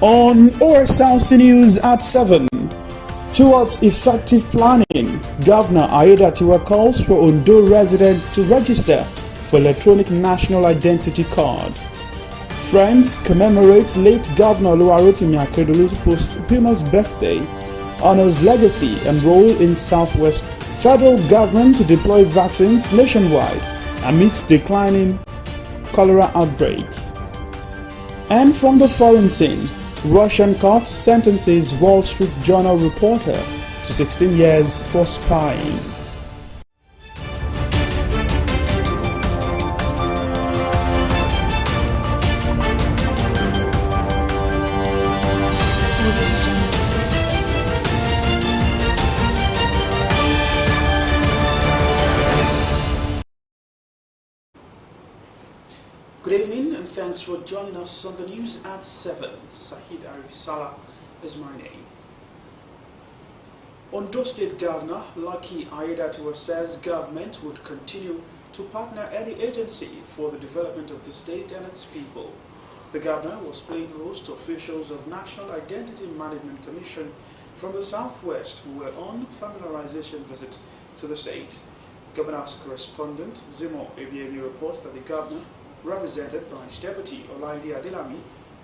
On Osrc News at 7, towards effective planning, Governor Aiyedatiwa calls for Ondo residents to register for electronic national identity card. Friends commemorate late Governor Oluwarotimi Akeredolu's posthumous birthday, honors legacy and role in Southwest. Federal government to deploy vaccines nationwide amidst declining cholera outbreak. And from the foreign scene, Russian court sentences Wall Street Journal reporter to 16 years for spying. Good evening and thanks for joining us on the news at 7. Sahid Arifisala is my name. Ondo State Governor Lucky Aiyedatiwa says government would continue to partner any agency for the development of the state and its people. The governor was playing host to officials of National Identity Management Commission from the Southwest who were on familiarization visit to the state. Governor's correspondent Zimo Ebiemi reports that the governor, represented by his deputy Olaide Adelami,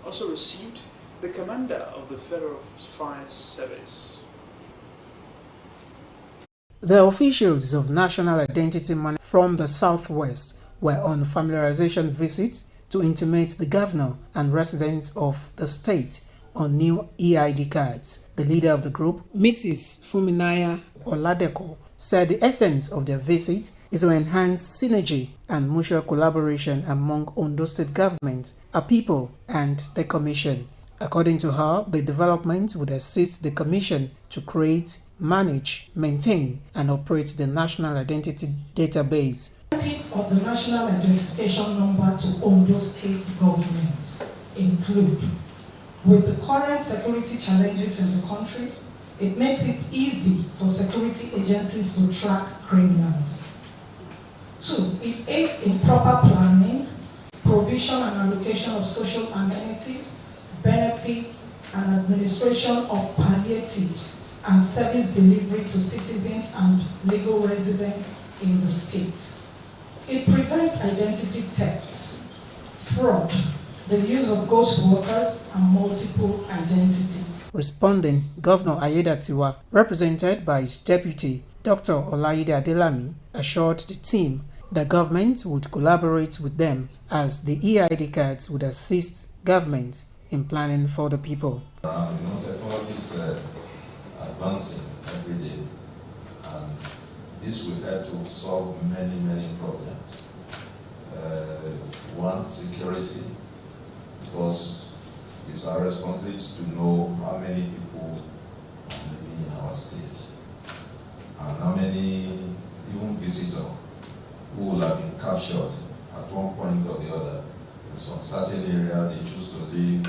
also received the commander of the Federal Fire Service. The officials of National Identity Management from the Southwest were on familiarization visits to intimate the governor and residents of the state on new EID cards. The leader of the group, Mrs. Fuminaya Oladeko, said the essence of their visit is to enhance synergy and mutual collaboration among Ondo State government, our people, and the Commission. According to her, the development would assist the Commission to create, manage, maintain, and operate the National Identity Database. Benefits of the National Identification Number to Ondo State government include, with the current security challenges in the country, it makes it easy for security agencies to track criminals. 2. It aids in proper planning, provision and allocation of social amenities, benefits, and administration of palliatives and service delivery to citizens and legal residents in the state. It prevents identity theft, fraud, the use of ghost workers, and multiple identities. Responding, Governor Aiyedatiwa, represented by his deputy, Dr. Olaide Adelami, assured the team the government would collaborate with them as the EID cards would assist government in planning for the people. Technology is advancing every day, and this will help to solve many problems. One, security, because it's our responsibility to know how many people are living in our state and how many even visitors who will have been captured at one point or the other. In some certain area they choose to live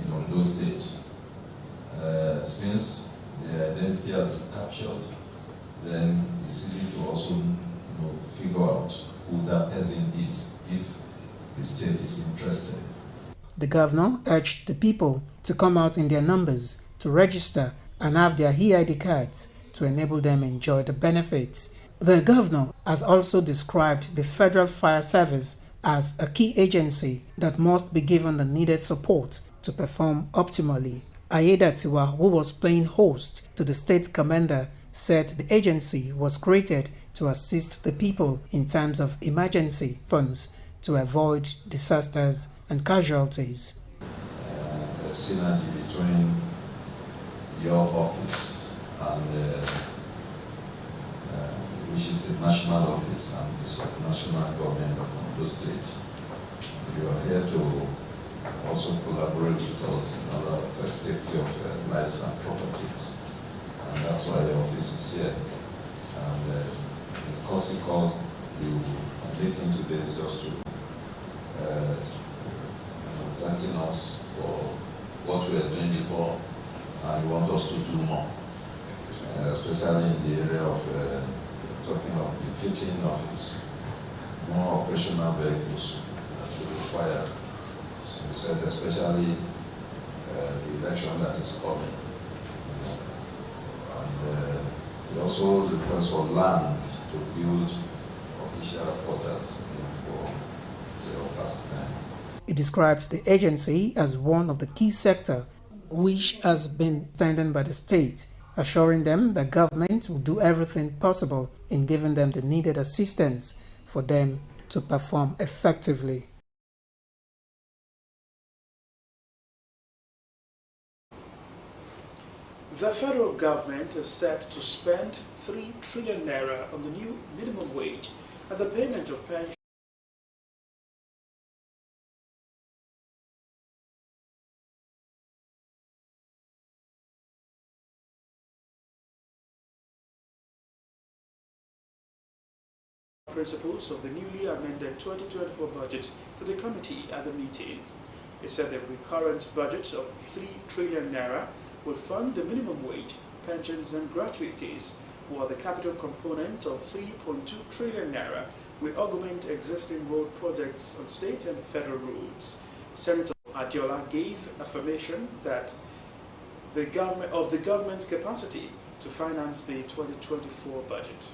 in Ondo State. Since the identity has been captured, then it's easy to also figure out who that person is if the state is interested. The governor urged the people to come out in their numbers to register and have their EID cards to enable them enjoy the benefits. The governor has also described the Federal Fire Service as a key agency that must be given the needed support to perform optimally. Aiyedatiwa, who was playing host to the state commander, said the agency was created to assist the people in times of emergency funds to avoid disasters and casualties. The synergy between your office and which is the national office and the national government of Ondo State. You are here to also collaborate with us in order for safety of lives and properties. And that's why the office is here. And the course call you are taking today is just to thanking us for what we are doing before and we want us to do more, especially in the area of talking of the fitting office, more operational vehicles that we require. We said especially the election that is coming. And we also request for land to build official quarters for the personnel. It describes the agency as one of the key sectors which has been standing by the state, assuring them that government will do everything possible in giving them the needed assistance for them to perform effectively. The federal government is set to spend 3 trillion naira on the new minimum wage and the payment of pension principles of the newly amended 2024 budget to the committee at the meeting. It said the recurrent budget of 3 trillion naira will fund the minimum wage, pensions and gratuities, while the capital component of 3.2 trillion naira will augment existing road projects on state and federal roads. Senator Adiola gave affirmation that the government's capacity to finance the 2024 budget.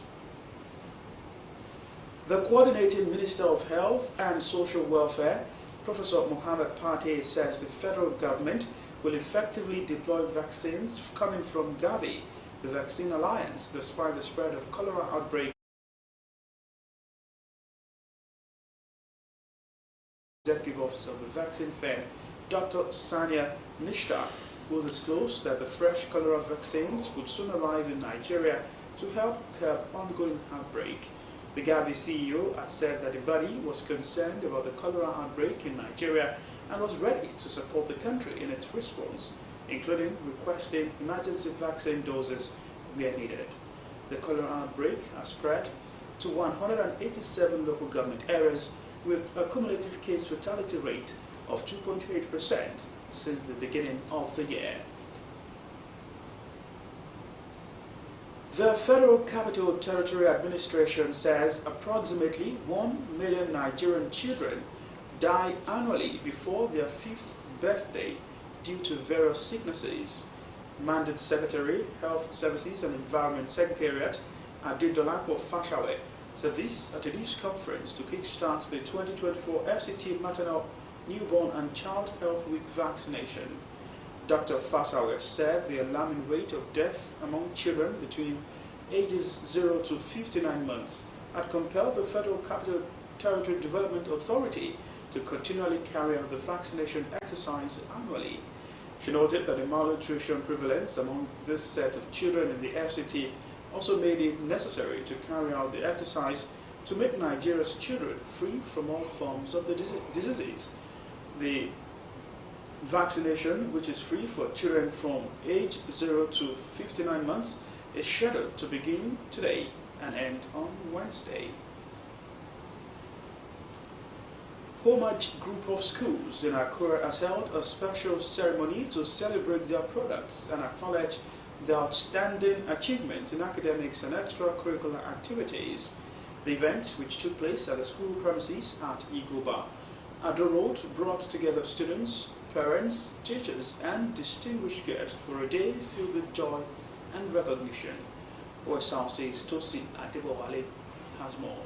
The Coordinating Minister of Health and Social Welfare, Professor Mohammed Pate, says the federal government will effectively deploy vaccines coming from Gavi, the Vaccine Alliance, despite the spread of cholera outbreak. Executive Officer of the vaccine firm, Dr. Sania Nishta, will disclose that the fresh cholera vaccines would soon arrive in Nigeria to help curb ongoing outbreak. The Gavi CEO had said that the body was concerned about the cholera outbreak in Nigeria and was ready to support the country in its response, including requesting emergency vaccine doses where needed. The cholera outbreak has spread to 187 local government areas with a cumulative case fatality rate of 2.8% since the beginning of the year. The Federal Capital Territory Administration says approximately 1 million Nigerian children die annually before their 5th birthday due to various sicknesses. Mandate Secretary, Health Services and Environment Secretariat, Adedolapo Fashawe, said this at a news conference to kickstart the 2024 FCT Maternal, Newborn and Child Health Week vaccination. Dr. Fashawe said the alarming rate of death among children between ages 0 to 59 months had compelled the Federal Capital Territory Development Authority to continually carry out the vaccination exercise annually. She noted that the malnutrition prevalence among this set of children in the FCT also made it necessary to carry out the exercise to make Nigeria's children free from all forms of the diseases. The vaccination, which is free for children from age 0 to 59 months, is scheduled to begin today and end on Wednesday. Homage Group of Schools in Akure has held a special ceremony to celebrate their products and acknowledge their outstanding achievements in academics and extracurricular activities. The event, which took place at the school premises at Igoba, Ado Road, brought together students, parents, teachers, and distinguished guests for a day filled with joy and recognition. Osrc's Tosin Adebowale has more.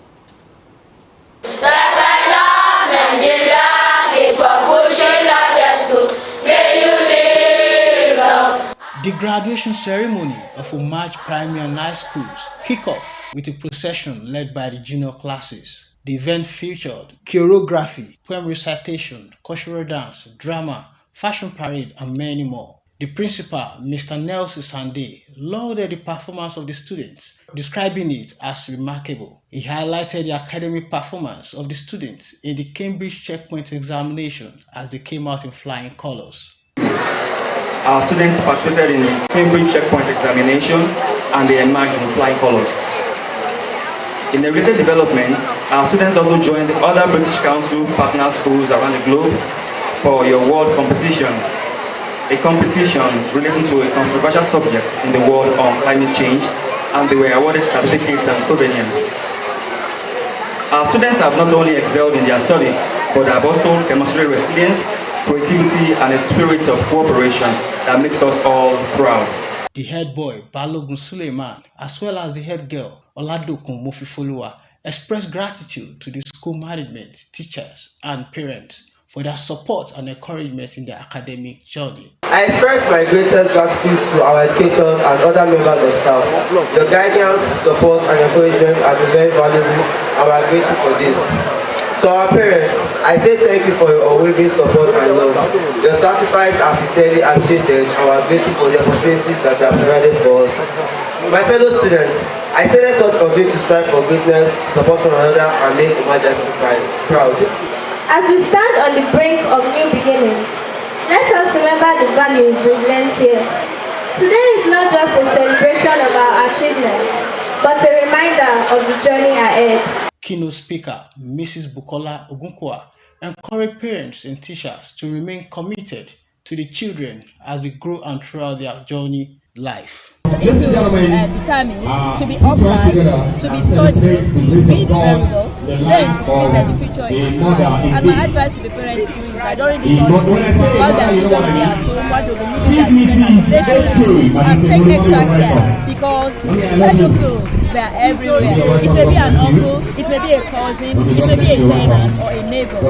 The graduation ceremony of Homage Primary and High Schools kicked off with a procession led by the junior classes. The event featured choreography, poem recitation, cultural dance, drama, fashion parade, and many more. The principal, Mr. Nelson Sande, lauded the performance of the students, describing it as remarkable. He highlighted the academic performance of the students in the Cambridge checkpoint examination as they came out in flying colors. Our students participated in the Cambridge checkpoint examination and they emerged in flying colors. In a related development, our students also joined the other British Council partner schools around the globe for your world competition, a competition relating to a controversial subject in the world on climate change, and they were awarded certificates and souvenirs. Our students have not only excelled in their studies, but have also demonstrated resilience, creativity, and a spirit of cooperation that makes us all proud. The head boy, Balogun Suleiman, as well as the head girl, Oladokun Mofifoluwa, expressed gratitude to the school management, teachers, and parents for their support and encouragement in their academic journey. I express my greatest gratitude to our educators and other members of staff. Your guidance, support, and encouragement have been very valuable, and we are grateful for this. To our parents, I say thank you for your unwavering support and love. Your sacrifice are sincerely appreciated, and we are grateful for the opportunities that you have provided for us. My fellow students, I say let us continue to strive for greatness, to support one another, and make Majesty proud. As we stand on the brink of new beginnings, let us remember the values we've learned here. Today is not just a celebration of our achievements, but a reminder of the journey ahead. Keynote speaker Mrs. Bukola Ogunkwa encouraged parents and teachers to remain committed to the children as they grow and throughout their journey life. If you determined to be upright, to be studious, to read very well, then it means that the future is bright. And my advice to the parents too is that during this holiday, while their children will be at home, while they will be meeting their children, they should take extra care, because let you feel they are everywhere. It may be an uncle, it may be a cousin, it may be a tenant or a neighbor at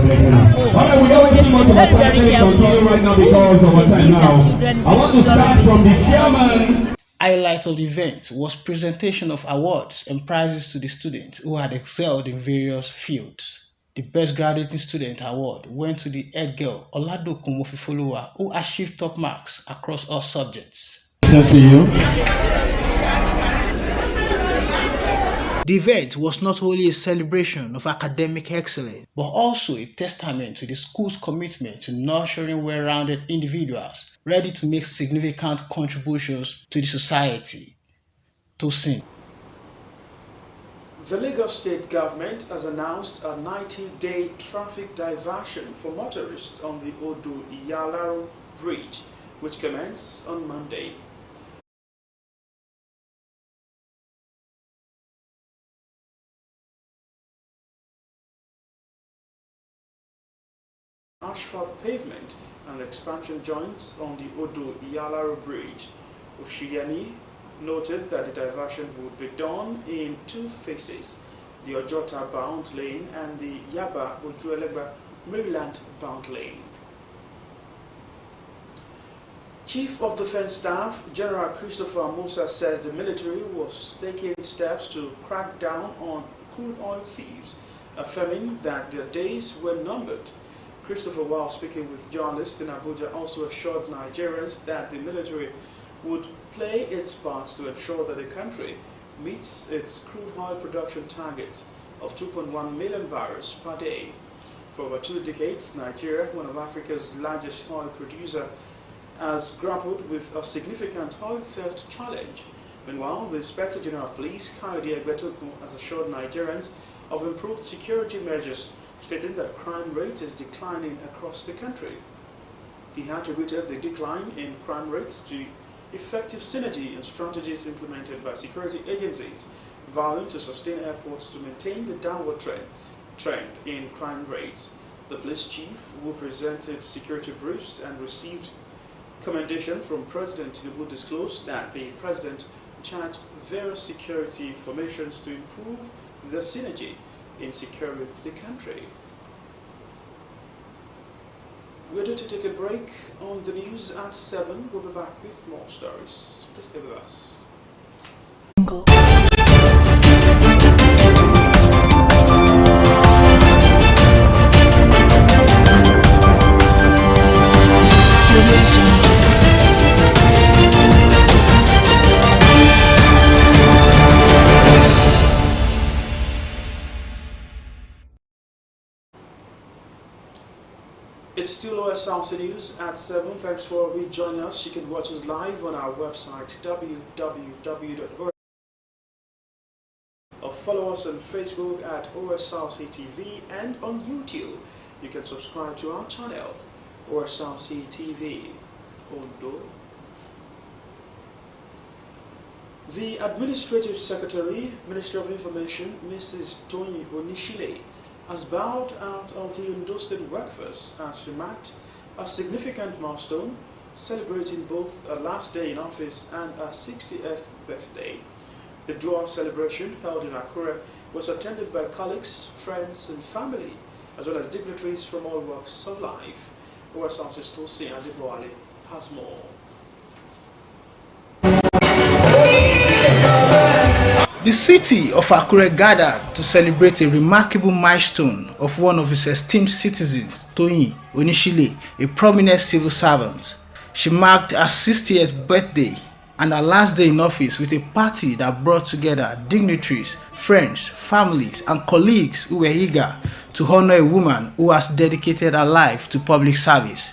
home. So they should be very, very careful who they leave their children with during this holiday. Highlight of the event was presentation of awards and prizes to the students who had excelled in various fields. The Best Graduating Student Award went to the head girl Oladokun Mofifoluwa, who achieved top marks across all subjects. The event was not only a celebration of academic excellence, but also a testament to the school's commitment to nurturing well-rounded individuals ready to make significant contributions to the society. Tosin. The Lagos State government has announced a 90-day traffic diversion for motorists on the Odo-Iyalaro Bridge, which commences on Monday. Asphalt pavement and expansion joints on the Odo-Iyalaro Bridge. Oshiyemi noted that the diversion would be done in two phases, the Ojota-bound lane and the Yaba-Ojuelegba Maryland-bound lane. Chief of Defense Staff General Christopher Musa says the military was taking steps to crack down on crude oil thieves, affirming that their days were numbered. Christopher, while speaking with journalists in Abuja, also assured Nigerians that the military would play its part to ensure that the country meets its crude oil production target of 2.1 million barrels per day. For over 2 decades, Nigeria, one of Africa's largest oil producers, has grappled with a significant oil theft challenge. Meanwhile, the Inspector General of Police, Kayode Egbetokun, has assured Nigerians of improved security measures, stating that crime rate is declining across the country. He attributed the decline in crime rates to effective synergy and strategies implemented by security agencies, vowing to sustain efforts to maintain the downward trend in crime rates. The police chief, who presented security briefs and received commendation from President Tinubu, disclosed that the president charged various security formations to improve the synergy in securing the country. We're due to take a break on the news at 7. We'll be back with more stories. Please stay with us. It's still Osrc News at 7. Thanks for rejoining us. You can watch us live on our website www.osrc.org, or follow us on Facebook at Osrc TV, and on YouTube you can subscribe to our channel Osrc TV Ondo. The Administrative Secretary, Minister of Information, Mrs. Tony Onishile, has bowed out of the Ondo State workforce as remarked a significant milestone celebrating both her last day in office and her 60th birthday. The dual celebration held in Akure was attended by colleagues, friends and family, as well as dignitaries from all walks of life. Osrc has more. The city of Akure gathered to celebrate a remarkable milestone of one of its esteemed citizens, Toyin Onishile, a prominent civil servant. She marked her 60th birthday and her last day in office with a party that brought together dignitaries, friends, families, and colleagues who were eager to honor a woman who has dedicated her life to public service.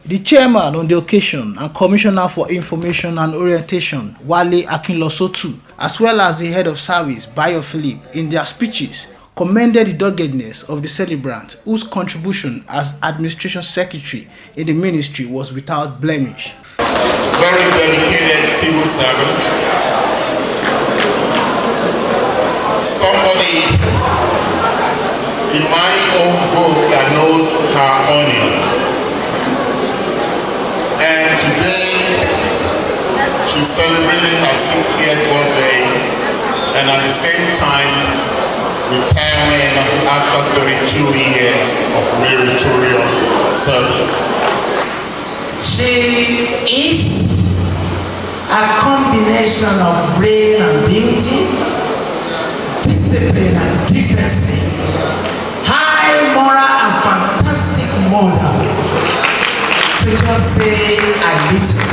The chairman on the occasion and Commissioner for Information and Orientation, Wale Akinlosotu, as well as the head of service, Bayo Philip, in their speeches, commended the doggedness of the celebrant, whose contribution as administration secretary in the ministry was without blemish. Very dedicated civil servant, somebody in my own book that knows her onion. And today, she's celebrating her 60th birthday and at the same time retiring after 32 years of meritorious service. She is a combination of brain and beauty, discipline and decency, high moral and fantastic model. To just say a little.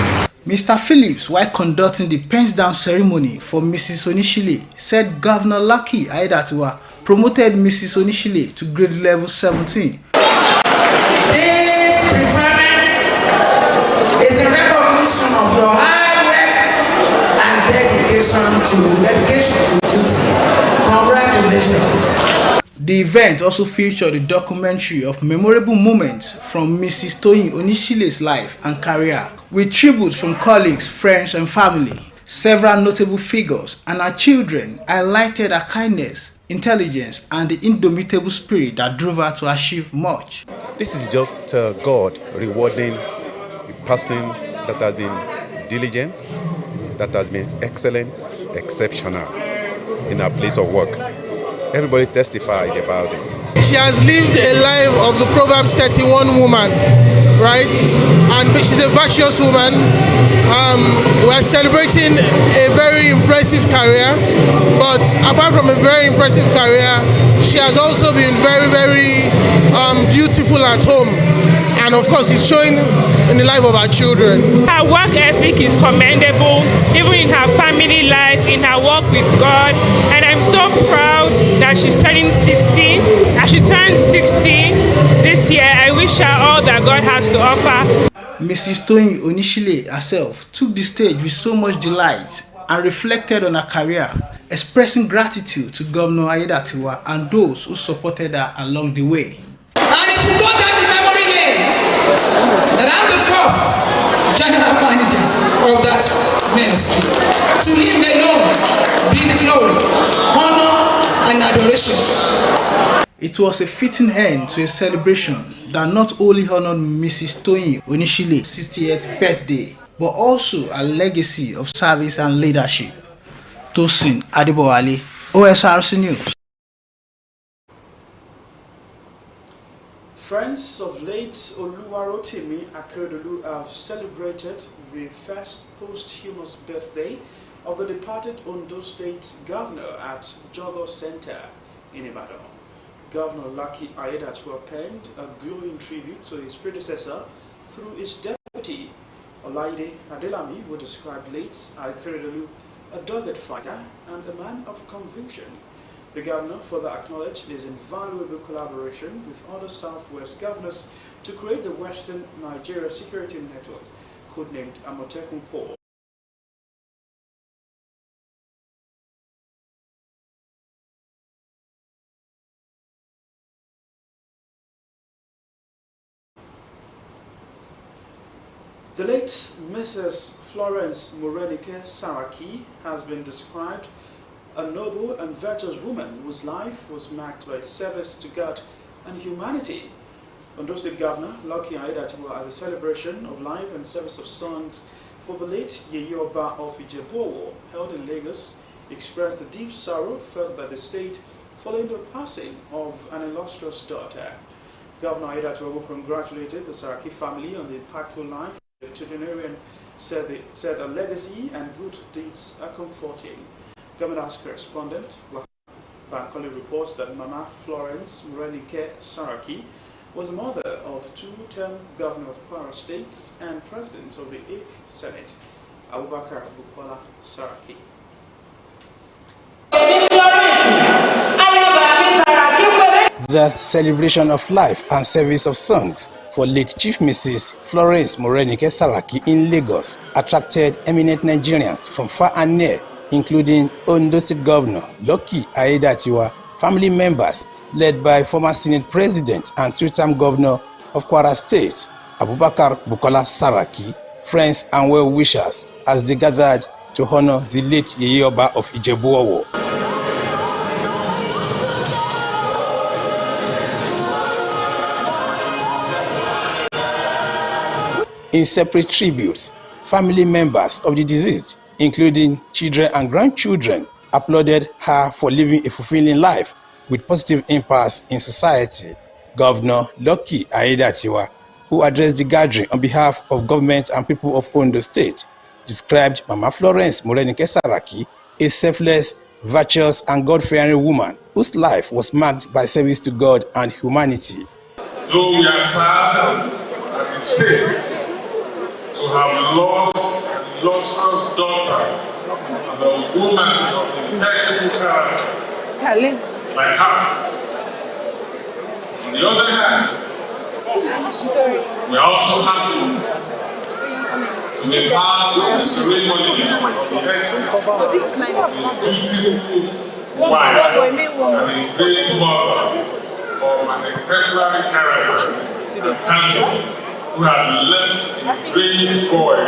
Mr. Phillips, while conducting the pens down ceremony for Mrs. Onishile, said Governor Lucky Aiyedatiwa promoted Mrs. Onishile to grade level 17. This preferment is a recognition of your hard work and dedication to duty. Congratulations. The event also featured a documentary of memorable moments from Mrs. Toyin Onishile's life and career, with tributes from colleagues, friends and family. Several notable figures and her children highlighted her kindness, intelligence and the indomitable spirit that drove her to achieve much. This is just God rewarding a person that has been diligent, that has been excellent, exceptional in her place of work. Everybody testified about it. She has lived a life of the Proverbs 31 woman, right? And she's a virtuous woman. We're celebrating a very impressive career, but apart from a very impressive career, she has also been very, very beautiful at home. And of course, it's showing in the life of our children. Her work ethic is commendable, even in her family life, in her work with God. And I'm so proud that she's turning 60. As she turns 60 this year, I wish her all that God has to offer. Mrs. Toyin Onishile herself took the stage with so much delight and reflected on her career, expressing gratitude to Governor Aiyedatiwa and those who supported her along the way. And it will go down the memory lane that I'm the first general manager of that ministry. To him alone be the glory, honor, and adoration. It was a fitting end to a celebration that not only honored Mrs. Toyin Onishile's 60th birthday, but also a legacy of service and leadership. Tosin Adibowale, Osrc News. Friends of late Oluwarotimi Akeredolu have celebrated the first posthumous birthday of the departed Ondo State Governor at Jogo Center in Ibadan. Governor Lucky Aiyedatiwa penned a glowing tribute to his predecessor through his deputy, Olaide Adelami, who described late Akeredolu a dogged fighter and a man of conviction. The governor further acknowledged his invaluable collaboration with other Southwest governors to create the Western Nigeria Security Network, codenamed Amotekun Corps. The late Mrs. Florence Morenike Saraki has been described a noble and virtuous woman whose life was marked by service to God and humanity. Ondo State Governor Lucky Aiyedatiwa at the celebration of life and service of songs for the late Yeye Oba of Ijebu-Owo held in Lagos expressed the deep sorrow felt by the state following the passing of an illustrious daughter. Governor Aiyedatiwa congratulated the Saraki family on the impactful life. The octogenarian said a legacy and good deeds are comforting. Governor's correspondent Bankole reports that Mama Florence Morenike Saraki was the mother of two-term governor of Kwara State and president of the 8th Senate, Abubakar Bukola Saraki. The celebration of life and service of songs for late Chief Mrs. Florence Morenike Saraki in Lagos attracted eminent Nigerians from far and near, including Ondo State Governor Lucky Aiyedatiwa, family members led by former Senate President and two-term Governor of Kwara State, Abubakar Bukola Saraki, friends and well-wishers as they gathered to honor the late Yeye Oba of Ijebu-Owo. In separate tributes, family members of the deceased, including children and grandchildren, applauded her for living a fulfilling life with positive impacts in society. Governor Lucky Aiyedatiwa, who addressed the gathering on behalf of government and people of Ondo State, described Mama Florence Morenike Saraki a selfless, virtuous and God-fearing woman whose life was marked by service to God and humanity. Though we are sad as a state to have lost an illustrious daughter and a woman of impeccable character like her. On the other hand, we are also happy to be part of the ceremony of the exit of a dutiful wife and a great mother of an exemplary character and candidate who had left a great void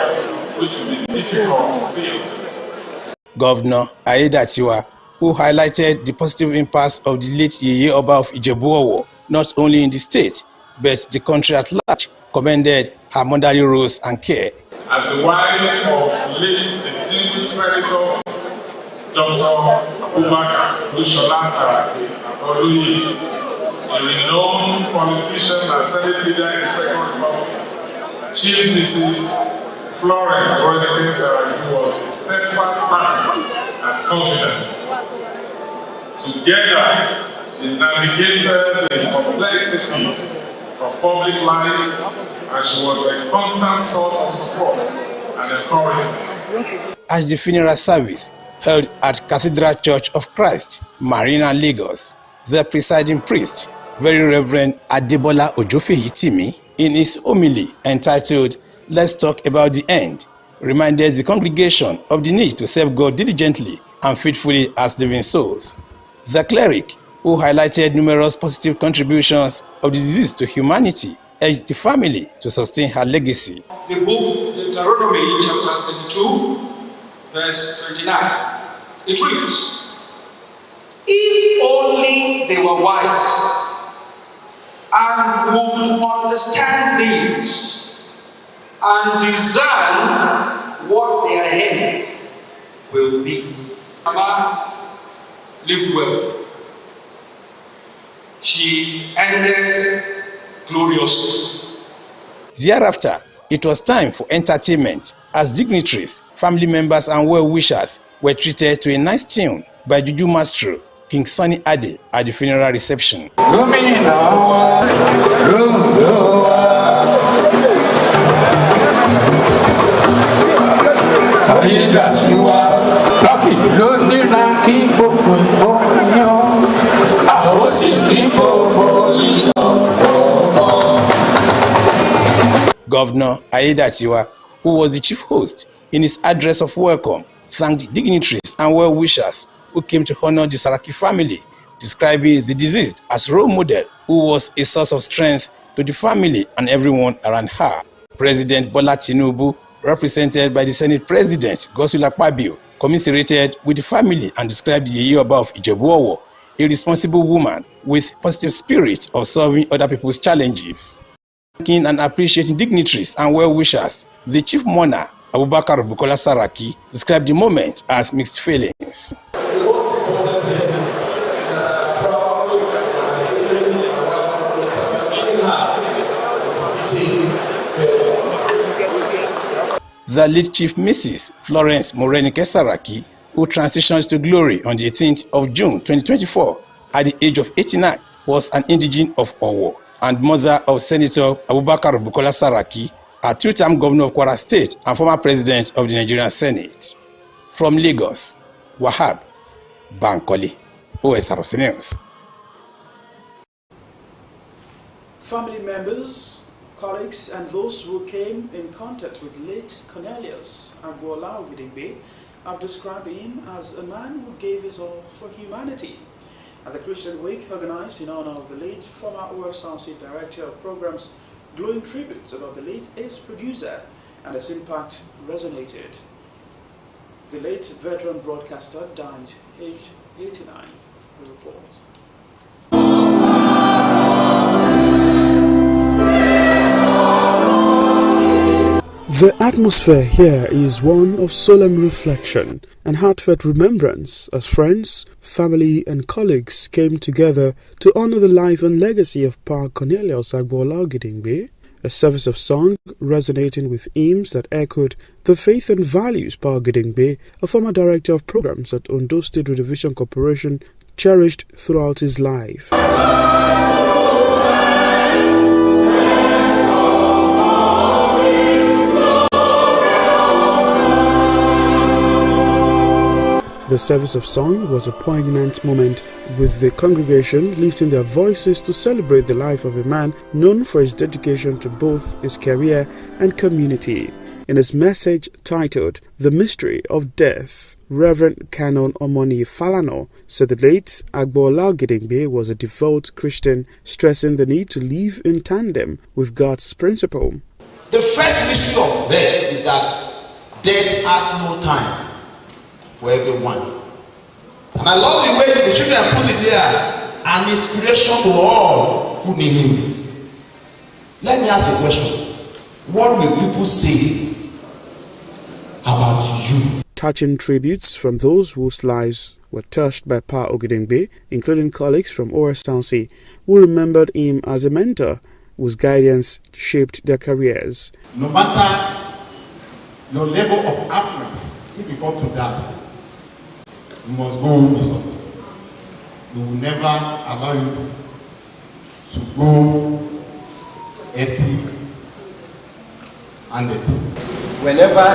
which will be difficult to fill. Governor Aiyedatiwa, who highlighted the positive impacts of the late Yeye Oba of Ijebu-Owo, not only in the state, but the country at large, commended her motherly roles and care. As the wife of late distinguished Senator Dr. Abubakar Lushola Saraki, a renowned politician and Senate leader in the Second Republic, Chief Mrs. Florence Morenike Saraki was a steadfast partner and confident. Together, they navigated the complexities of public life, and she was a constant source of support and encouragement. As the funeral service held at Cathedral Church of Christ, Marina, Lagos, the presiding priest, Very Reverend Adebola Ojofeyitimi, in his homily entitled "Let's Talk About the End," reminded the congregation of the need to serve God diligently and faithfully as living souls. The cleric, who highlighted numerous positive contributions of the deceased to humanity, urged the family to sustain her legacy. The book Deuteronomy chapter 22, verse 29, it reads, "If only they were wise and would understand these and discern what their end will be." Mama lived well. She ended gloriously. Thereafter, it was time for entertainment as dignitaries, family members and well-wishers were treated to a nice tune by Juju Maestro King Sunny Ade at the funeral reception. Governor Aiyedatiwa, who was the chief host, in his address of welcome, thanked dignitaries and well-wishers who came to honor the Saraki family, describing the deceased as a role model who was a source of strength to the family and everyone around her. President Bola Tinubu, represented by the Senate President Godswill Akpabio, commiserated with the family and described the Yeye Oba of Ijebu-Owo, a responsible woman with positive spirit of solving other people's challenges. Thanking and appreciating dignitaries and well-wishers, the chief mourner, Abubakar Bukola Saraki, described the moment as mixed feelings. The late Chief Mrs. Florence Morenike Saraki, who transitioned to glory on the 18th of June 2024 at the age of 89, was an indigene of Owo and mother of Senator Abubakar Bukola Saraki, a two-term governor of Kwara State and former president of the Nigerian Senate. From Lagos, Wahab Bankole, Osrc News. Family members, colleagues, and those who came in contact with late Cornelius Agbola Ogidingbe have described him as a man who gave his all for humanity. At the Christian Week organized in honor of the late former Osrc Director of Programs, glowing tributes about the late ace producer and his impact resonated. The late veteran broadcaster died aged 89. The report. The atmosphere here is one of solemn reflection and heartfelt remembrance as friends, family and colleagues came together to honor the life and legacy of Pa Cornelius Agbola Ogidingbe, a service of song resonating with hymns that echoed the faith and values Pa Ogidingbe, a former director of programs at Ondo State Television Corporation, cherished throughout his life. The service of song was a poignant moment, with the congregation lifting their voices to celebrate the life of a man known for his dedication to both his career and community. In his message titled "The Mystery of Death," Reverend Canon Omoni Falano said the late Agbola Ogidingbe was a devout Christian, stressing the need to live in tandem with God's principle. The first mystery of death is that death has no time for everyone. And I love the way the children put it here, an inspiration to all who need him. Let me ask a question. What will people say about you? Touching tributes from those whose lives were touched by Pa Ogidingbe, including colleagues from Osrc, who remembered him as a mentor whose guidance shaped their careers. No matter your level of affluence, if you come to that, you must go with something. We will never allow you to go empty handed. Whenever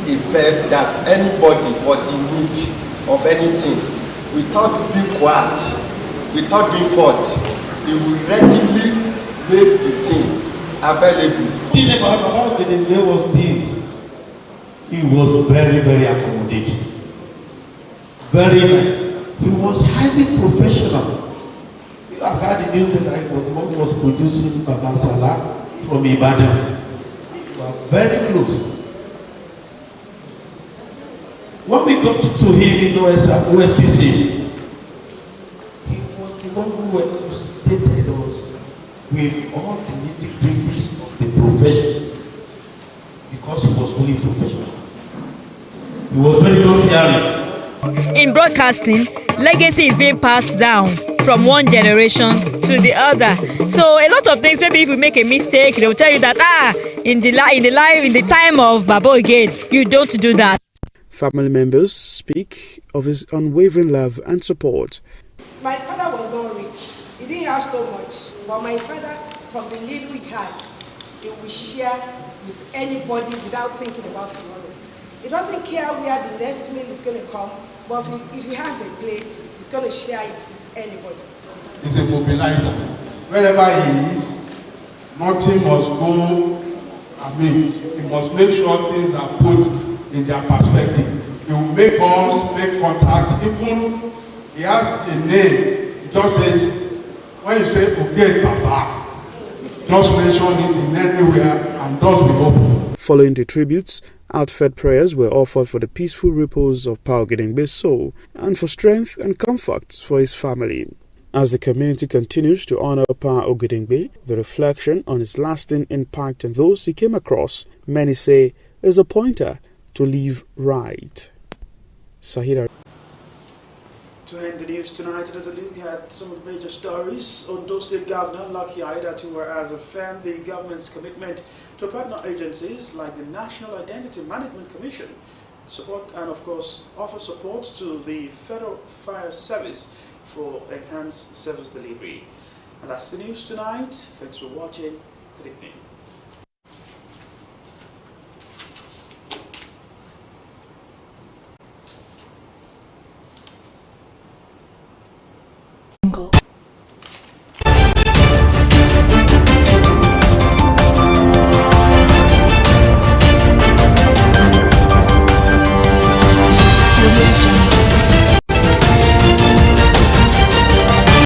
he felt that anybody was in need of anything, without being coerced, without being forced, he would readily make the thing available. The thing about Ogidingbe was this: he was very, very accommodating. Very nice. He was highly professional. You have heard the news that I was producing Babasala from Ibadan. We were very close. When we got to him in OSPC, he was the one who stated us with all the nitty-gritties of the profession, because he was fully professional. He was very God-fearing. In broadcasting, legacy is being passed down from one generation to the other. So a lot of things, maybe if you make a mistake, they will tell you that in the time of Baba Oged, you don't do that. Family members speak of his unwavering love and support. My father was not rich. He didn't have so much. But my father, from the little he had, he would share with anybody without thinking about tomorrow. He doesn't care where the next meal is going to come, but if he has a plate, he's going to share it with anybody. He's a mobilizer. Wherever he is, nothing must go amiss. He must make sure things are put in their perspective. He will make calls, make contact. Even he has a name. He just says, when you say Oged Papa, just mention it in anywhere and doors will open. Following the tributes, heartfelt prayers were offered for the peaceful repose of Pa Ogedengbe's soul and for strength and comfort for his family. As the community continues to honor Pa Ogedengbe, the reflection on his lasting impact on those he came across, many say, is a pointer to live right. Sahira. To end the news tonight, another look at some of the major stories. Ondo State Governor Lucky Aiyedatiwa has affirmed the government's commitment to partner agencies like the National Identity Management Commission, support and of course offer support to the Federal Fire Service for enhanced service delivery. And that's the news tonight. Thanks for watching. Good evening.